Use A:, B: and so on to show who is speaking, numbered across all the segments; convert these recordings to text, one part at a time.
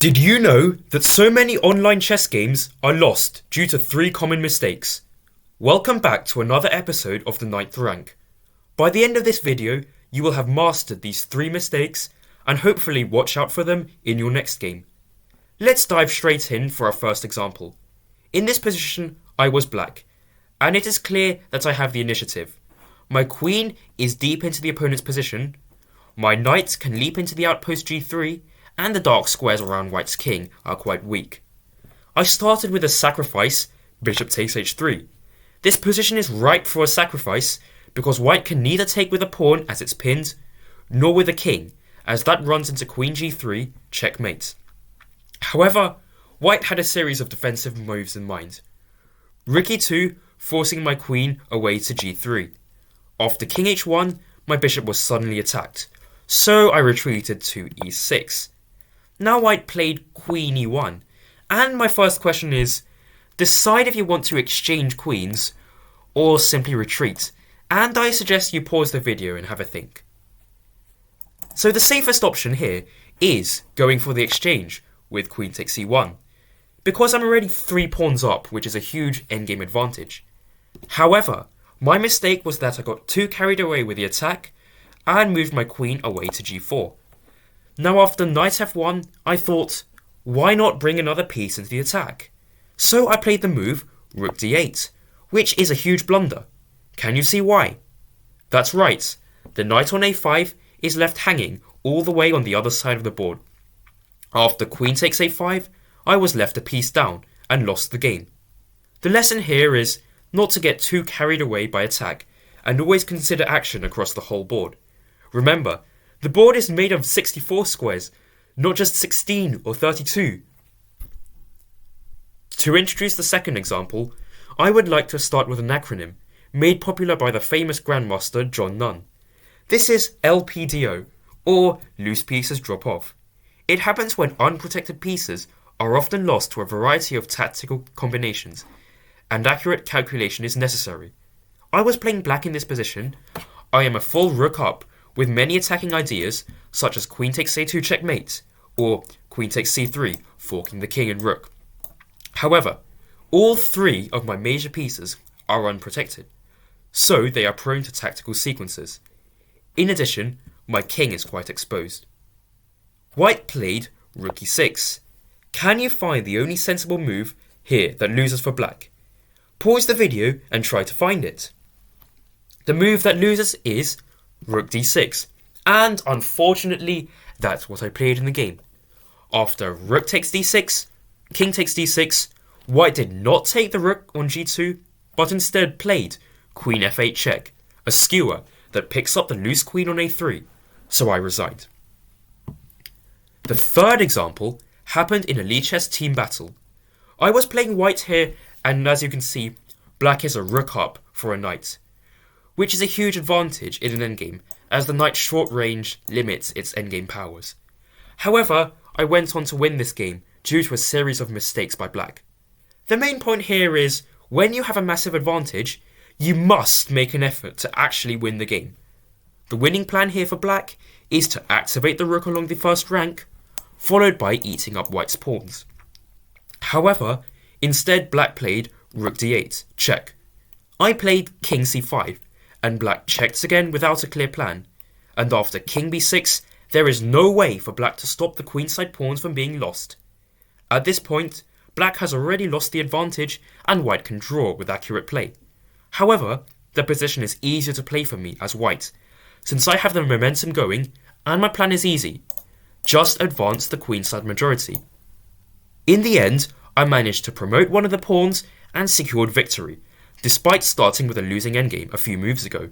A: Did you know that so many online chess games are lost due to 3 common mistakes? Welcome back to another episode of the 9th rank. By the end of this video, you will have mastered these 3 mistakes and hopefully watch out for them in your next game. Let's dive straight in for our first example. In this position, I was black, and it is clear that I have the initiative. My queen is deep into the opponent's position, my knight can leap into the outpost g3, and the dark squares around white's king are quite weak. I started with a sacrifice, bishop takes h3. This position is ripe for a sacrifice because white can neither take with a pawn as it's pinned, nor with a king, as that runs into queen g3, checkmate. However, white had a series of defensive moves in mind. Rook e2, forcing my queen away to g3. After king h1, my bishop was suddenly attacked, so I retreated to e6. Now white played queen e1, and my first question is, decide if you want to exchange queens or simply retreat, and I suggest you pause the video and have a think. So the safest option here is going for the exchange with queen takes e1, because I'm already 3 pawns up, which is a huge endgame advantage. However, my mistake was that I got too carried away with the attack and moved my queen away to g4. Now after knight f1, I thought, why not bring another piece into the attack? So I played the move rook d8, which is a huge blunder. Can you see why? That's right, the knight on a5 is left hanging all the way on the other side of the board. After queen takes a5, I was left a piece down and lost the game. The lesson here is not to get too carried away by attack and always consider action across the whole board. Remember, the board is made of 64 squares, not just 16 or 32. To introduce the second example, I would like to start with an acronym made popular by the famous grandmaster John Nunn. This is LPDO, or loose pieces drop off. It happens when unprotected pieces are often lost to a variety of tactical combinations, and accurate calculation is necessary. I was playing black in this position. I am a full rook up, with many attacking ideas such as queen takes a2 checkmate, or queen takes c3, forking the king and rook. However, all 3 of my major pieces are unprotected, so they are prone to tactical sequences. In addition, my king is quite exposed. White played rook e6. Can you find the only sensible move here that loses for black? Pause the video and try to find it. The move that loses is rook d6, and unfortunately that's what I played in the game. After rook takes d6, king takes d6, white did not take the rook on g2, but instead played queen f8 check, a skewer that picks up the loose queen on a3, so I resigned. The third example happened in a Lichess team battle. I was playing white here, and as you can see, black is a rook up for a knight, which is a huge advantage in an endgame, as the knight's short range limits its endgame powers. However, I went on to win this game due to a series of mistakes by black. The main point here is, when you have a massive advantage, you must make an effort to actually win the game. The winning plan here for black is to activate the rook along the first rank, followed by eating up white's pawns. However, instead black played rook d8, check. I played king c5, and black checked again without a clear plan, and after king b6, there is no way for black to stop the queenside pawns from being lost. At this point, black has already lost the advantage and white can draw with accurate play. However, the position is easier to play for me as white, since I have the momentum going and my plan is easy. Just advance the queenside majority. In the end, I managed to promote one of the pawns and secured victory, despite starting with a losing endgame a few moves ago.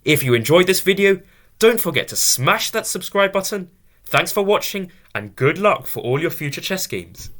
A: If you enjoyed this video, don't forget to smash that subscribe button. Thanks for watching and good luck for all your future chess games.